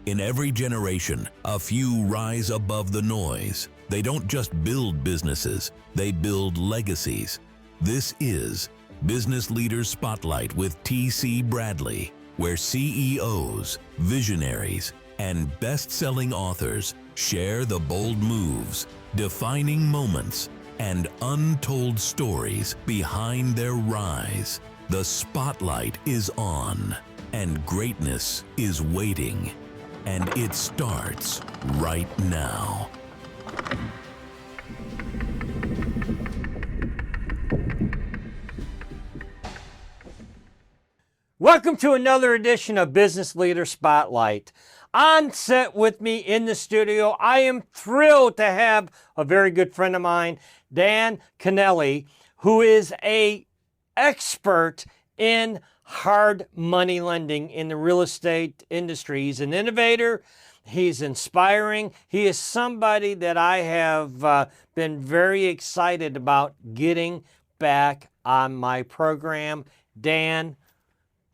In every generation, a few rise above the noise. They don't just build businesses, they build legacies. This is Business Leaders Spotlight with T.C. Bradley, where CEOs, visionaries, and best-selling authors share the bold moves, defining moments, and untold stories behind their rise. The spotlight is on, and greatness is waiting. And it starts right now. Welcome to another edition of Business Leader Spotlight. On set with me in the studio, I am thrilled to have a very good friend of mine, Dan Conneally, who is an expert in hard money lending in the real estate industry. He's an innovator. He's inspiring. He is somebody that I have been very excited about getting back on my program. Dan,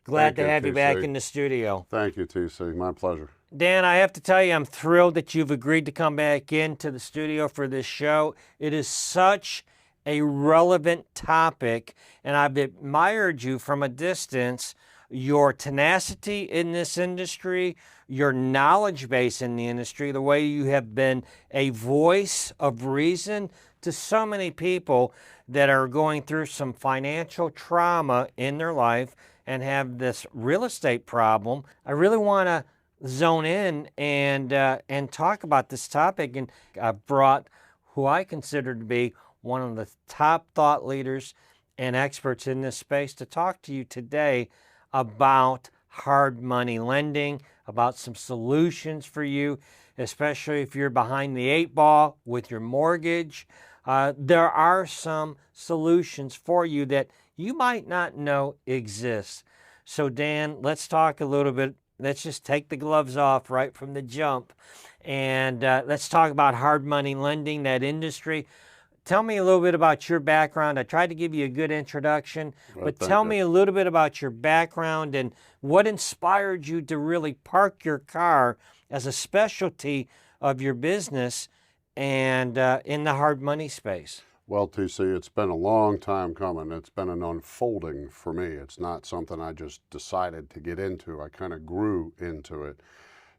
glad to have you back in the studio. Thank you, TC. My pleasure. Dan, I have to tell you, I'm thrilled that you've agreed to come back into the studio for this show. It is such a relevant topic, and I've admired you from a distance, your tenacity in this industry, your knowledge base in the industry, the way you have been a voice of reason to so many people that are going through some financial trauma in their life and have this real estate problem. I really want to zone in and talk about this topic, and I've brought who I consider to be one of the top thought leaders and experts in this space to talk to you today about hard money lending, about some solutions for you, especially if you're behind the eight ball with your mortgage. There are some solutions for you that you might not know exist. So Dan, let's talk a little bit. Let's just take the gloves off right from the jump, and let's talk about hard money lending, that industry. Tell me a little bit about your background. I tried to give you a good introduction, but tell me a little bit about your background and what inspired you to really park your car as a specialty of your business and in the hard money space. Well, TC, it's been a long time coming. It's been an unfolding for me. It's not something I just decided to get into. I kind of grew into it.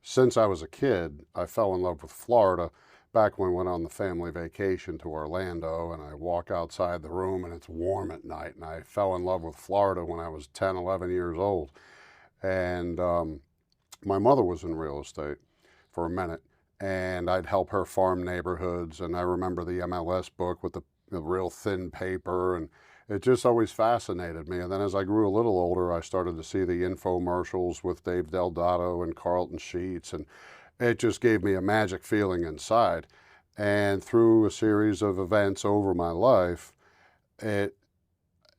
Since I was a kid, I fell in love with Florida. Back when we went on the family vacation to Orlando, and I walk outside the room and it's warm at night, and I fell in love with Florida when I was 10, 11 years old. And my mother was in real estate for a minute, and I'd help her farm neighborhoods, and I remember the MLS book with the real thin paper, and it just always fascinated me. And then as I grew a little older, I started to see the infomercials with Dave Delgado and Carlton Sheets, and it just gave me a magic feeling inside. And through a series of events over my life, I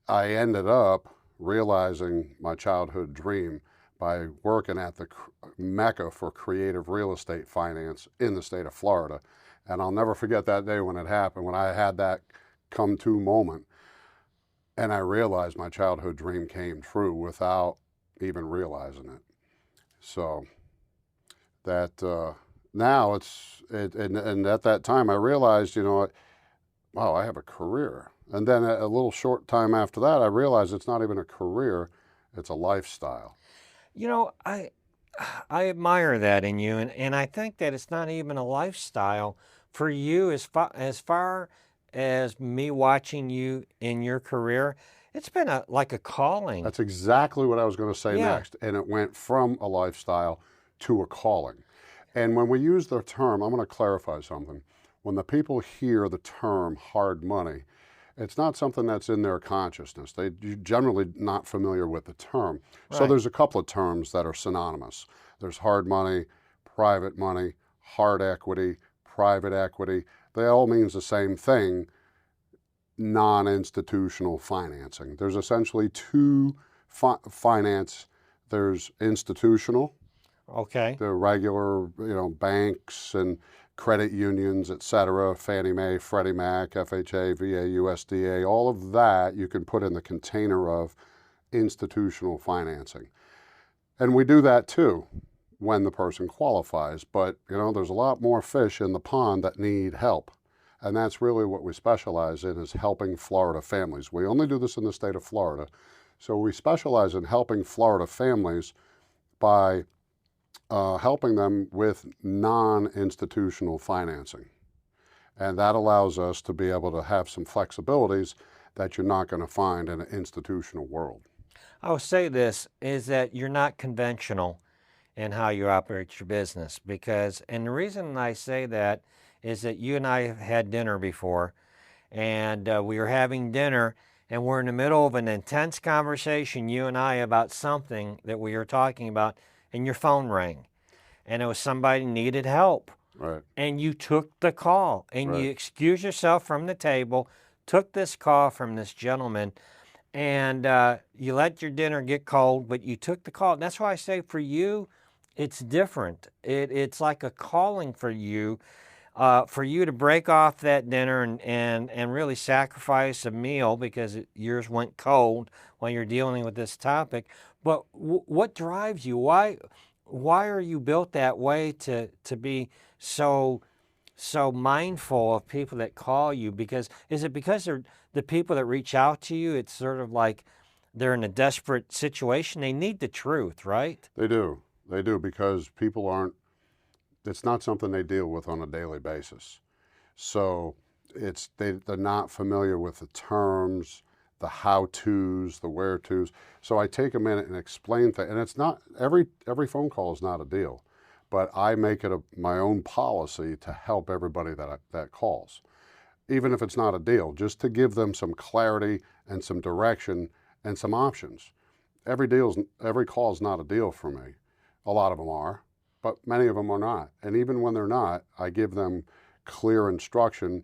ended up realizing my childhood dream by working at the mecca for creative real estate finance in the state of Florida. And I'll never forget that day when it happened, when I had that come to moment. And I realized my childhood dream came true without even realizing it. So that now and at that time I realized, wow, I have a career. And then a little short time after that, I realized it's not even a career, it's a lifestyle. I admire that in you, and I think that it's not even a lifestyle for you. As far as me watching you in your career, it's been like a calling. That's exactly what I was going to say next. And it went from a lifestyle to a calling. And when we use the term, I'm going to clarify something. When the people hear the term hard money, it's not something that's in their consciousness. They're generally not familiar with the term. Right. So there's a couple of terms that are synonymous. There's hard money, private money, hard equity, private equity. They all mean the same thing, non-institutional financing. There's essentially two finance. There's institutional, okay, the regular, banks and credit unions, et cetera, Fannie Mae, Freddie Mac, FHA, VA, USDA, all of that you can put in the container of institutional financing. And we do that too. when the person qualifies. But, you know, there's a lot more fish in the pond that need help. And that's really what we specialize in, is helping Florida families. We only do this in the state of Florida. So we specialize in helping Florida families by helping them with non-institutional financing. And that allows us to be able to have some flexibilities that you're not going to find in an institutional world. I will say this, is that you're not conventional in how you operate your business, because, and the reason I say that is that you and I have had dinner before, and we were having dinner, and we're in the middle of an intense conversation, you and I, about something that we were talking about, and your phone rang, and it was somebody needed help. Right. And you took the call, and Right. you excused yourself from the table, took this call from this gentleman, and you let your dinner get cold, but you took the call. And that's why I say for you, it's different. It's like a calling for you to break off that dinner and really sacrifice a meal because yours went cold while you're dealing with this topic. But what drives you? Why are you built that way to be so mindful of people that call you? Because is it because they're the people that reach out to you? It's sort of like they're in a desperate situation. They need the truth, right? They do. They do, because people aren't, it's not something they deal with on a daily basis. So they're not familiar with the terms, the how-tos, the where-tos. So I take a minute and explain things. And it's not, every phone call is not a deal. But I make it my own policy to help everybody that calls. Even if it's not a deal, just to give them some clarity and some direction and some options. Every call is not a deal for me. A lot of them are, but many of them are not. And even when they're not, I give them clear instruction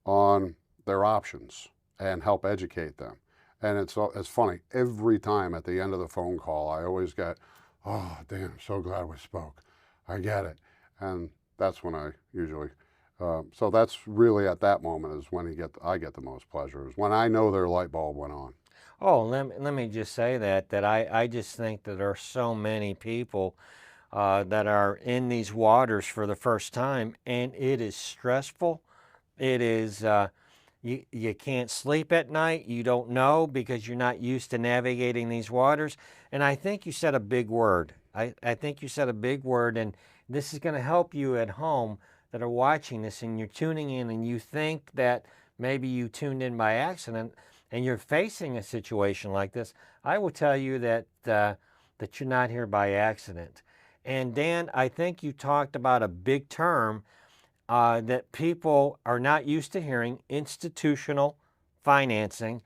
on their options and help educate them. And it's funny, every time at the end of the phone call, I always get, "Oh, damn, so glad we spoke. I get it." And that's when I usually, so that's really at that moment is when I get the most pleasure, is when I know their light bulb went on. Oh, let me just say that I just think that there are so many people that are in these waters for the first time, and it is stressful. It is, you can't sleep at night. You don't know because you're not used to navigating these waters. And I think you said a big word. I think you said a big word, and this is going to help you at home that are watching this, and you're tuning in, and you think that maybe you tuned in by accident, and you're facing a situation like this. I will tell you that that you're not here by accident. And Dan, I think you talked about a big term that people are not used to hearing: institutional financing.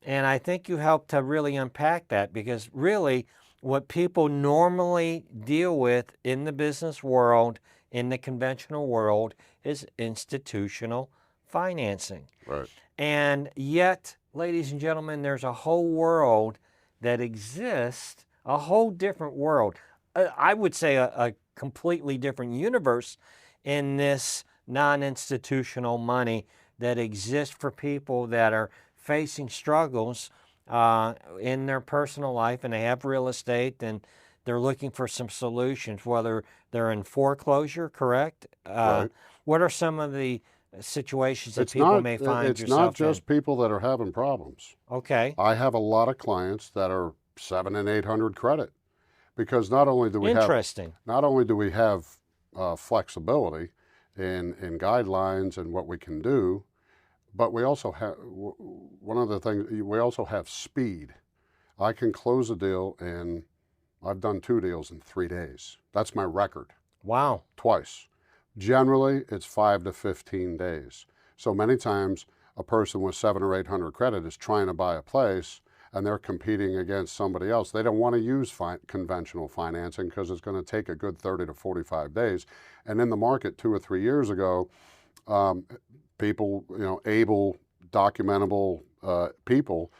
And I think you helped to really unpack that, because really what people normally deal with in the business world, in the conventional world, is institutional financing. Right. And yet, ladies and gentlemen, there's a whole world that exists, a whole different world. I would say a completely different universe in this non-institutional money that exists for people that are facing struggles in their personal life, and they have real estate, and they're looking for some solutions, whether they're in foreclosure, correct? Right. What are some of the situations that It's people not, may find it's yourself not just in? people that are having problems. Okay. I have a lot of clients that are 700 and 800 credit, because not only do we Interesting. have flexibility in guidelines and what we can do, but we also have, one of the things, we also have speed. I can close a deal I've done 2 deals in 3 days. That's my record. Wow. Twice. Generally, it's 5 to 15 days. So many times a person with 700 or 800 credit is trying to buy a place, and they're competing against somebody else. They don't want to use conventional financing because it's going to take a good 30 to 45 days. And in the market 2 or 3 years ago, people, able, documentable people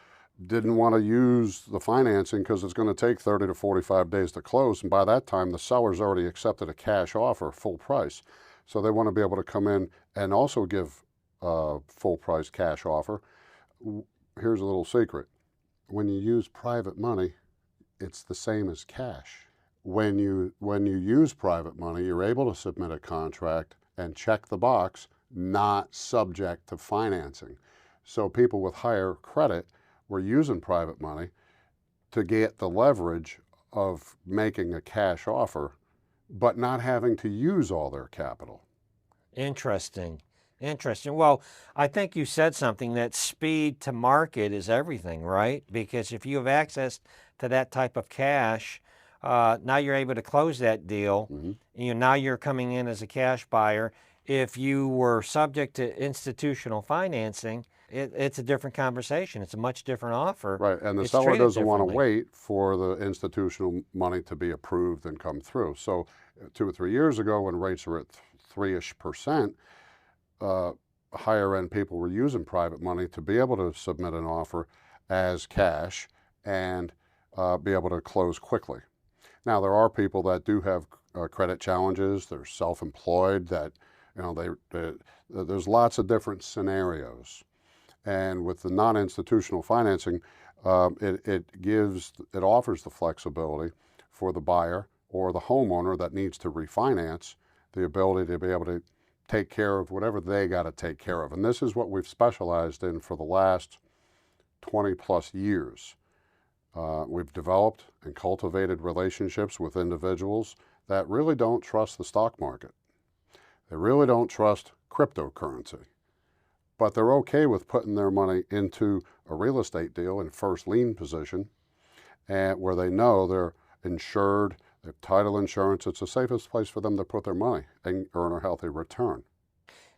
didn't want to use the financing because it's going to take 30 to 45 days to close. And by that time, the seller's already accepted a cash offer, full price. So they want to be able to come in and also give a full price cash offer. Here's a little secret. When you use private money, it's the same as cash. when you use private money, you're able to submit a contract and check the box, not subject to financing. So people with higher credit were using private money to get the leverage of making a cash offer, but not having to use all their capital. Interesting. Interesting. Well, I think you said something that speed to market is everything, right? Because if you have access to that type of cash, now you're able to close that deal. Now you're coming in as a cash buyer. If you were subject to institutional financing, it's a different conversation. It's a much different offer. Right, and the It's seller treated doesn't want to differently. wait for the institutional money to be approved and come through. So 2 or 3 years ago, when rates were at 3-ish%, higher end people were using private money to be able to submit an offer as cash and be able to close quickly. Now, there are people that do have credit challenges. They're self-employed. That there's lots of different scenarios. And with the non-institutional financing, it offers the flexibility for the buyer or the homeowner that needs to refinance, the ability to be able to take care of whatever they got to take care of. And this is what we've specialized in for the last 20 plus years. We've developed and cultivated relationships with individuals that really don't trust the stock market. They really don't trust cryptocurrency, but they're okay with putting their money into a real estate deal in first lien position, and where they know they're insured, they have title insurance. It's the safest place for them to put their money and earn a healthy return.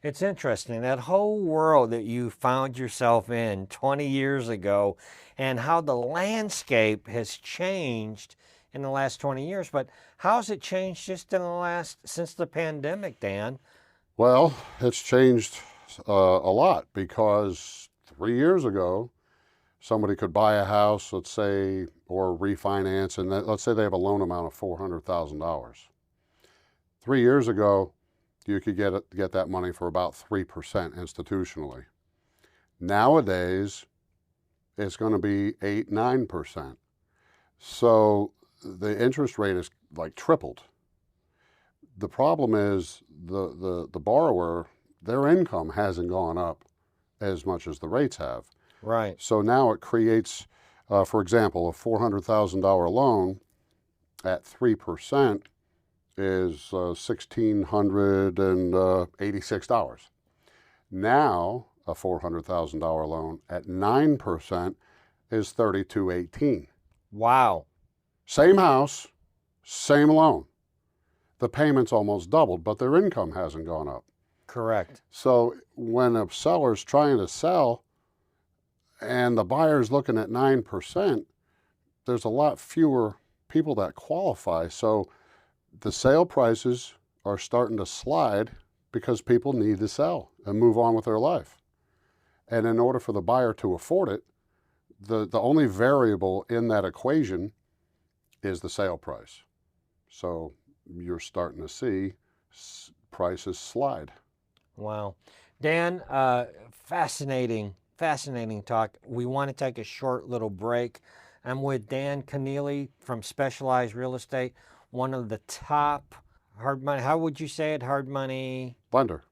It's interesting, that whole world that you found yourself in 20 years ago and how the landscape has changed in the last 20 years. But how has it changed just since the pandemic, Dan? Well, it's changed a lot, because 3 years ago, somebody could buy a house, let's say, or refinance, and let's say they have a loan amount of $400,000. 3 years ago, you could get that money for about 3% institutionally. Nowadays, it's going to be 8-9%. So the interest rate is like tripled. The problem is the borrower, their income hasn't gone up as much as the rates have. Right. So now it creates, for example, a $400,000 loan at 3% is $1,686. Now a $400,000 loan at 9% is $3,218. Wow. Same house, same loan. The payment's almost doubled, but their income hasn't gone up. Correct. So when a seller's trying to sell and the buyer's looking at 9%, there's a lot fewer people that qualify. So the sale prices are starting to slide because people need to sell and move on with their life. And in order for the buyer to afford it, the only variable in that equation is the sale price. So you're starting to see prices slide. Wow. Dan, fascinating talk. We want to take a short little break. I'm with Dan Conneally from Specialized Real Estate, one of the top hard money, how would you say it, hard money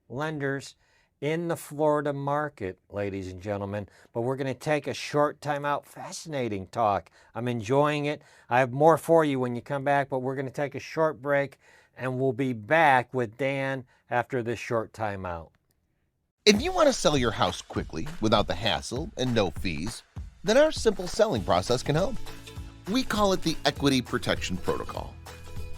lenders in the Florida market, ladies and gentlemen. But we're going to take a short time out. Fascinating talk. I'm enjoying it. I have more for you when you come back, but we're going to take a short break, and we'll be back with Dan after this short time out. If you want to sell your house quickly without the hassle and no fees, then our simple selling process can help. We call it the Equity Protection Protocol.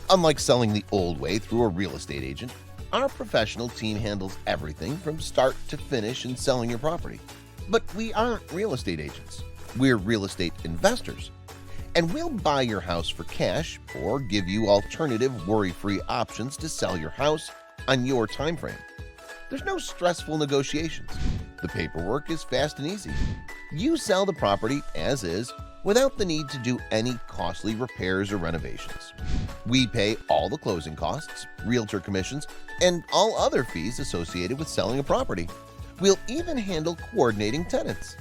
Unlike selling the old way through a real estate agent, our professional team handles everything from start to finish in selling your property. But we aren't real estate agents. We're real estate investors. And we'll buy your house for cash or give you alternative worry-free options to sell your house on your time frame. There's no stressful negotiations. The paperwork is fast and easy. You sell the property as is without the need to do any costly repairs or renovations. We pay all the closing costs, realtor commissions, and all other fees associated with selling a property. We'll even handle coordinating tenants.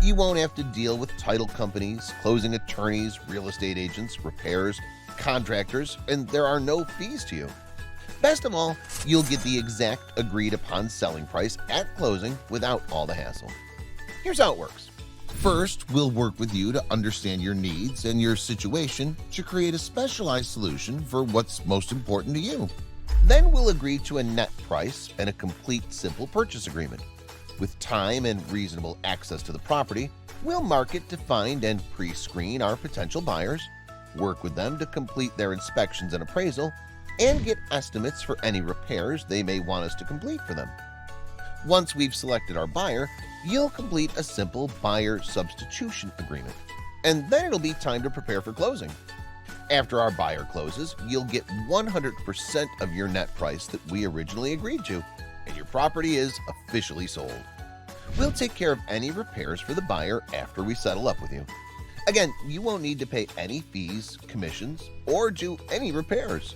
You won't have to deal with title companies, closing attorneys, real estate agents, repairs, contractors, and there are no fees to you. Best of all, you'll get the exact agreed-upon selling price at closing without all the hassle. Here's how it works. First, we'll work with you to understand your needs and your situation to create a specialized solution for what's most important to you. Then we'll agree to a net price and a complete simple purchase agreement. With time and reasonable access to the property, we'll market to find and pre-screen our potential buyers, work with them to complete their inspections and appraisal, and get estimates for any repairs they may want us to complete for them. Once we've selected our buyer, you'll complete a simple buyer substitution agreement, and then it'll be time to prepare for closing. After our buyer closes, you'll get 100% of your net price that we originally agreed to, and your property is officially sold. We'll take care of any repairs for the buyer after we settle up with you. Again, you won't need to pay any fees, commissions, or do any repairs.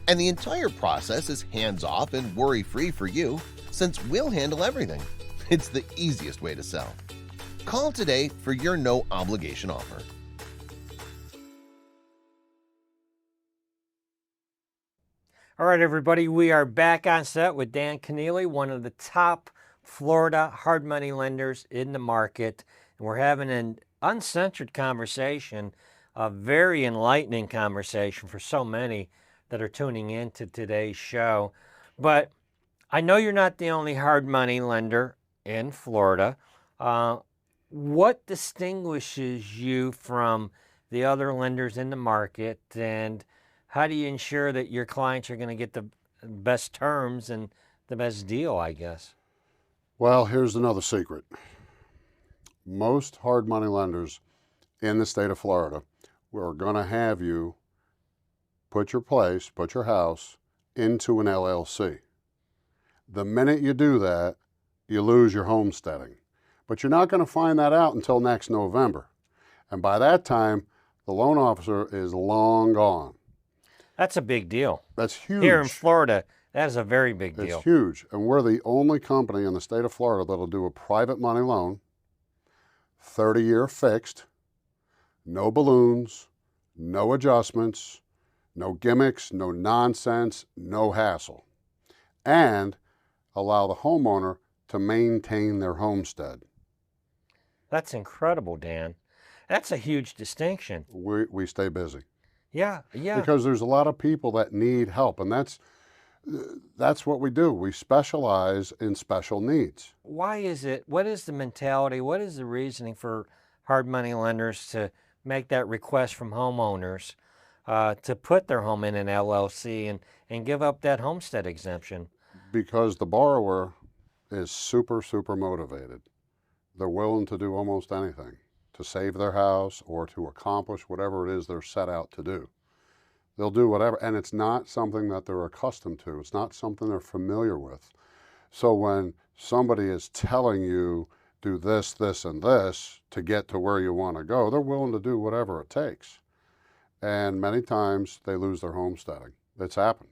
And the entire process is hands-off and worry-free for you, since we'll handle everything. It's the easiest way to sell. Call today for your no-obligation offer. All right, everybody, we are back on set with Dan Conneally, one of the top Florida hard money lenders in the market. And we're having an uncensored conversation, a very enlightening conversation for so many that are tuning in to today's show. But I know you're not the only hard money lender in Florida. What distinguishes you from the other lenders in the market, and how do you ensure that your clients are going to get the best terms and the best deal, I guess? Well, here's another secret. Most hard money lenders in the state of Florida are going to have you put your house into an LLC. The minute you do that, you lose your homesteading. But you're not going to find that out until next November. And by that time, the loan officer is long gone. That's a big deal. That's huge. Here in Florida, that is a very big deal. It's huge. And we're the only company in the state of Florida that'll do a private money loan, 30-year fixed, no balloons, no adjustments, no gimmicks, no nonsense, no hassle, and allow the homeowner to maintain their homestead. That's incredible, Dan. That's a huge distinction. We stay busy. Yeah. Because there's a lot of people that need help, and that's what we do. We specialize in special needs. Why is it? What is the mentality? What is the reasoning for hard money lenders to make that request from homeowners to put their home in an LLC and give up that homestead exemption? Because the borrower is super, super motivated. They're willing to do almost anything to save their house or to accomplish whatever it is they're set out to do. They'll do whatever, and it's not something that they're accustomed to. It's not something they're familiar with. So when somebody is telling you, do this, this, and this to get to where you want to go, they're willing to do whatever it takes. And many times they lose their homesteading. It's happened.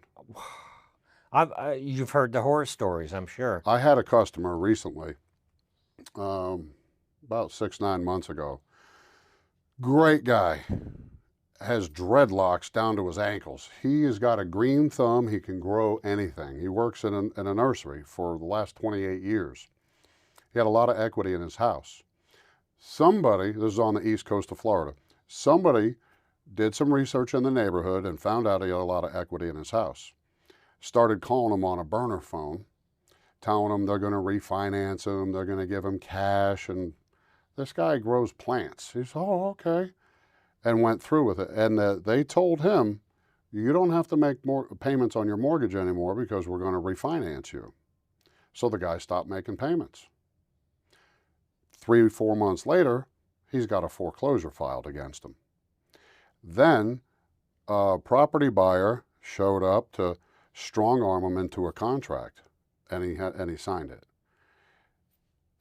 You've heard the horror stories, I'm sure. I had a customer recently, about 6-9 months ago. Great guy. Has dreadlocks down to his ankles. He has got a green thumb. He can grow anything. He works in a nursery for the last 28 years. He had a lot of equity in his house. Somebody, this is on the east coast of Florida, somebody did some research in the neighborhood and found out he had a lot of equity in his house. Started calling him on a burner phone, telling him they're going to refinance him, they're going to give him cash, and this guy grows plants. He said, oh, okay. And went through with it. And they told him, you don't have to make more payments on your mortgage anymore because we're going to refinance you. So the guy stopped making payments. 3-4 months later, he's got a foreclosure filed against him. Then a property buyer showed up to strong-arm him into a contract, and he signed it.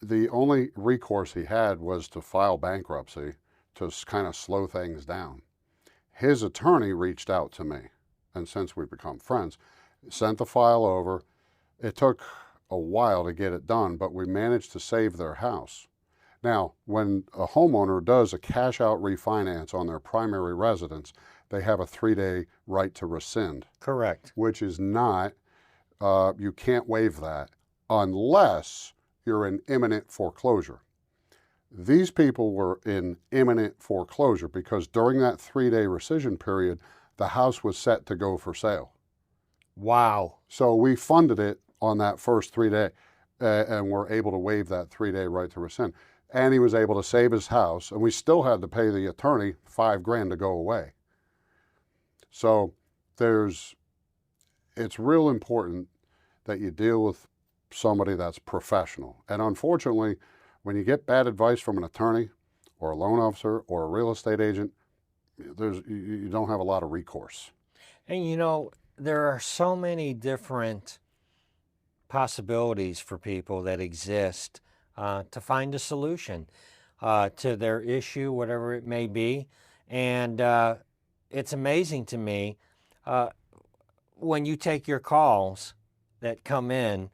The only recourse he had was to file bankruptcy to kind of slow things down. His attorney reached out to me, and since we've become friends, sent the file over. It took a while to get it done, but we managed to save their house. Now, when a homeowner does a cash-out refinance on their primary residence, they have a 3-day right to rescind. Correct. Which is not, you can't waive that unless you're in imminent foreclosure. These people were in imminent foreclosure because during that 3-day rescission period, the house was set to go for sale. Wow. So we funded it on that first 3-day and were able to waive that 3-day right to rescind. And he was able to save his house, and we still had to pay the attorney $5,000 to go away. So it's real important that you deal with somebody that's professional. And unfortunately, when you get bad advice from an attorney or a loan officer or a real estate agent, you don't have a lot of recourse. And you know, there are so many different possibilities for people that exist to find a solution to their issue, whatever it may be. And it's amazing to me when you take your calls that come in.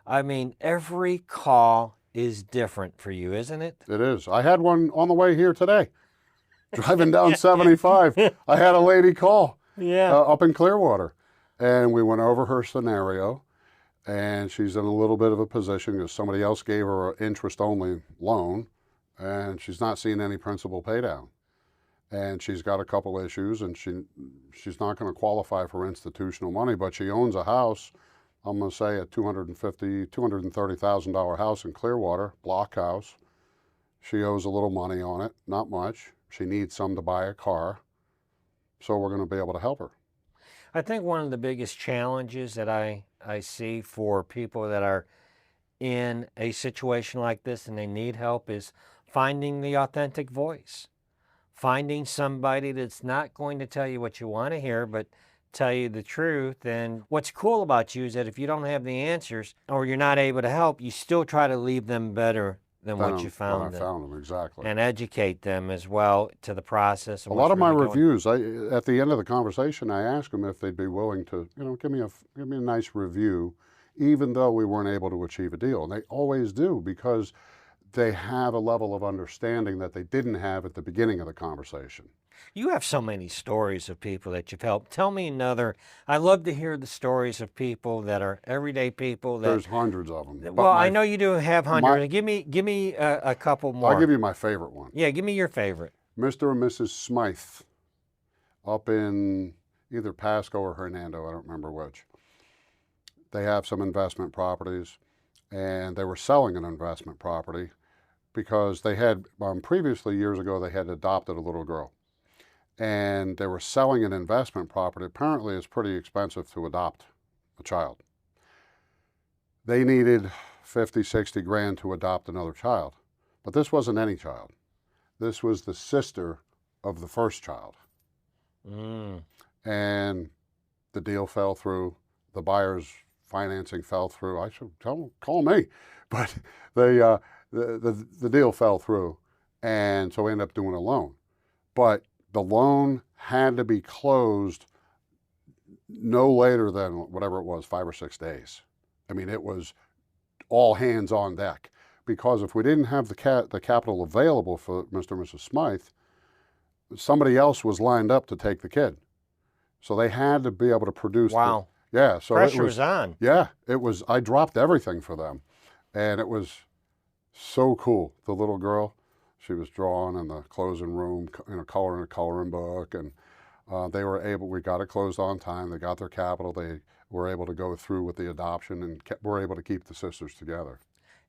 I mean, every call is different for you, isn't it? It is. I had one on the way here today. Driving down 75, I had a lady call up in Clearwater. And we went over her scenario. And she's in a little bit of a position because somebody else gave her an interest-only loan. And she's not seeing any principal pay down. And she's got a couple issues, and she's not going to qualify for institutional money, but she owns a house, I'm going to say a $230,000 house in Clearwater, block house. She owes a little money on it, not much. She needs some to buy a car, so we're going to be able to help her. I think one of the biggest challenges that I see for people that are in a situation like this and they need help is finding the authentic voice. Finding somebody that's not going to tell you what you want to hear, but tell you the truth. And what's cool about you is that if you don't have the answers or you're not able to help, you still try to leave them better than what you found them. I found them, exactly. And educate them as well to the process. A lot of my reviews, at the end of the conversation, I asked them if they'd be willing to, give me a nice review, even though we weren't able to achieve a deal. And they always do, because they have a level of understanding that they didn't have at the beginning of the conversation. You have so many stories of people that you've helped. Tell me another. I love to hear the stories of people that are everyday people. There's hundreds of them. Well, I know you do have hundreds. Give me a couple more. I'll give you my favorite one. Yeah, give me your favorite. Mr. and Mrs. Smythe, up in either Pasco or Hernando, I don't remember which. They have some investment properties, and they were selling an investment property because they had, previously years ago, they had adopted a little girl. And they were selling an investment property. Apparently, it's pretty expensive to adopt a child. They needed 50, 60 grand to adopt another child. But this wasn't any child. This was the sister of the first child. And the deal fell through. The buyer's financing fell through. I should tell them, call me. But the deal fell through. And so we ended up doing a loan. But the loan had to be closed no later than whatever it was, 5 or 6 days. I mean, it was all hands on deck, because if we didn't have the capital available for Mr. and Mrs. Smythe, somebody else was lined up to take the kid. So they had to be able to produce. Wow. So pressure was on. Yeah, it was. I dropped everything for them, and it was so cool. The little girl, she was drawing in the closing room, coloring a coloring book, and we got it closed on time. They got their capital. They were able to go through with the adoption, and were able to keep the sisters together.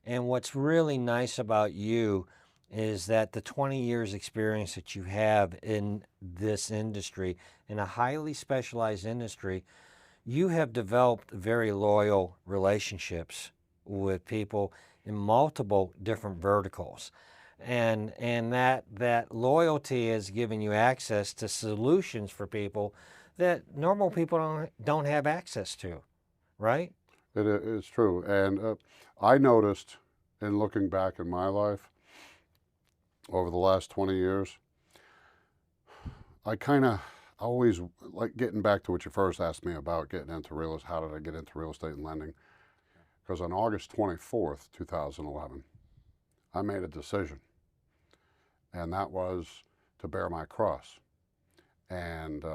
And what's really nice about you is that the 20 years experience that you have in this industry, in a highly specialized industry, you have developed very loyal relationships with people in multiple different verticals. And that loyalty has given you access to solutions for people that normal people don't have access to, right? It's true. And I noticed, in looking back in my life over the last 20 years, I kind of always like getting back to what you first asked me about getting into real estate. How did I get into real estate and lending? Because on August 24th, 2011, I made a decision. And that was to bear my cross. And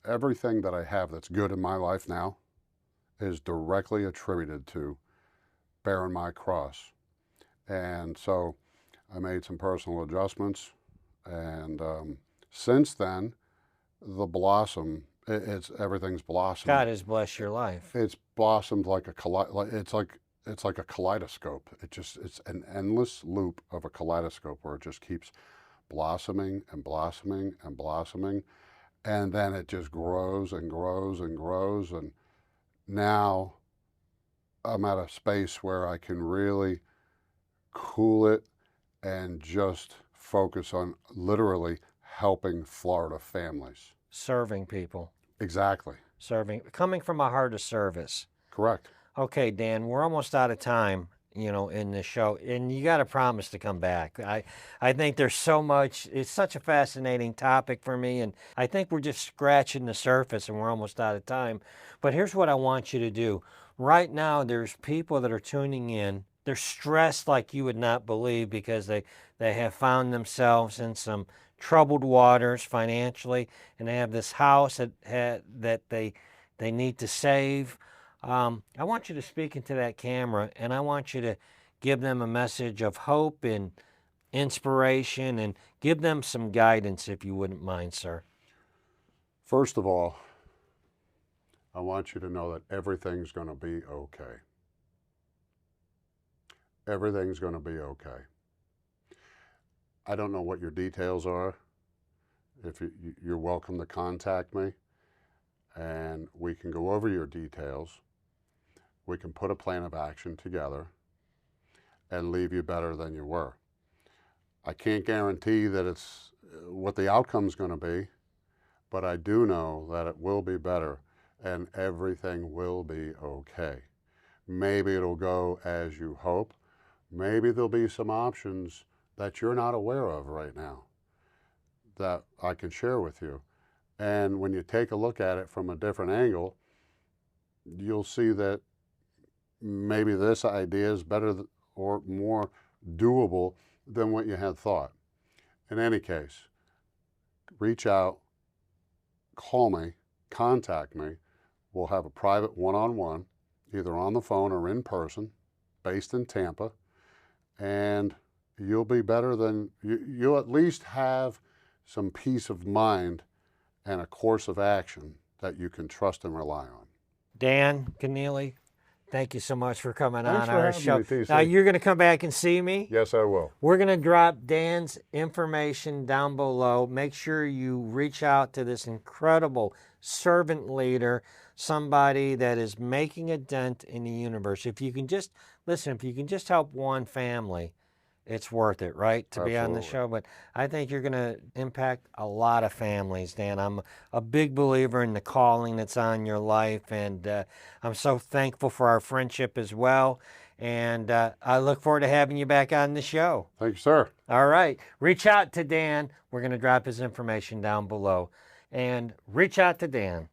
everything that I have that's good in my life now is directly attributed to bearing my cross. And so I made some personal adjustments, and since then, the blossom, it's everything's blossomed. God has blessed your life. It's blossomed like it's like a kaleidoscope. It's an endless loop of a kaleidoscope where it just keeps blossoming and blossoming and blossoming, and then it just grows and grows and grows. And now I'm at a space where I can really cool it and just focus on literally helping Florida families. Serving people. Exactly. Serving. Coming from a heart of service. Correct. Okay, Dan, we're almost out of time, in this show, and you got to promise to come back. I think there's so much, it's such a fascinating topic for me, and I think we're just scratching the surface and we're almost out of time. But here's what I want you to do. Right now, there's people that are tuning in. They're stressed like you would not believe because they have found themselves in some troubled waters financially, and they have this house that they need to save. I want you to speak into that camera, and I want you to give them a message of hope and inspiration, and give them some guidance if you wouldn't mind, sir. First of all, I want you to know that everything's going to be okay. Everything's going to be okay. I don't know what your details are. If you're welcome to contact me, and we can go over your details. We can put a plan of action together and leave you better than you were. I can't guarantee that it's what the outcome's going to be, but I do know that it will be better and everything will be okay. Maybe it'll go as you hope. Maybe there'll be some options that you're not aware of right now that I can share with you. And when you take a look at it from a different angle, you'll see that maybe this idea is better or more doable than what you had thought. In any case, reach out, call me, contact me. We'll have a private one-on-one, either on the phone or in person, based in Tampa, and you'll be better than, you'll at least have some peace of mind and a course of action that you can trust and rely on. Dan Conneally, thank you so much for coming Thanks on for our having show. me, TC. Now, you're going to come back and see me? Yes, I will. We're going to drop Dan's information down below. Make sure you reach out to this incredible servant leader, somebody that is making a dent in the universe. If you can just, listen, if you can just help one family, it's worth it, right, to be on the show? But I think you're going to impact a lot of families, Dan. I'm a big believer in the calling that's on your life, and I'm so thankful for our friendship as well. And I look forward to having you back on the show. Thank you, sir. All right. Reach out to Dan. We're going to drop his information down below. And reach out to Dan.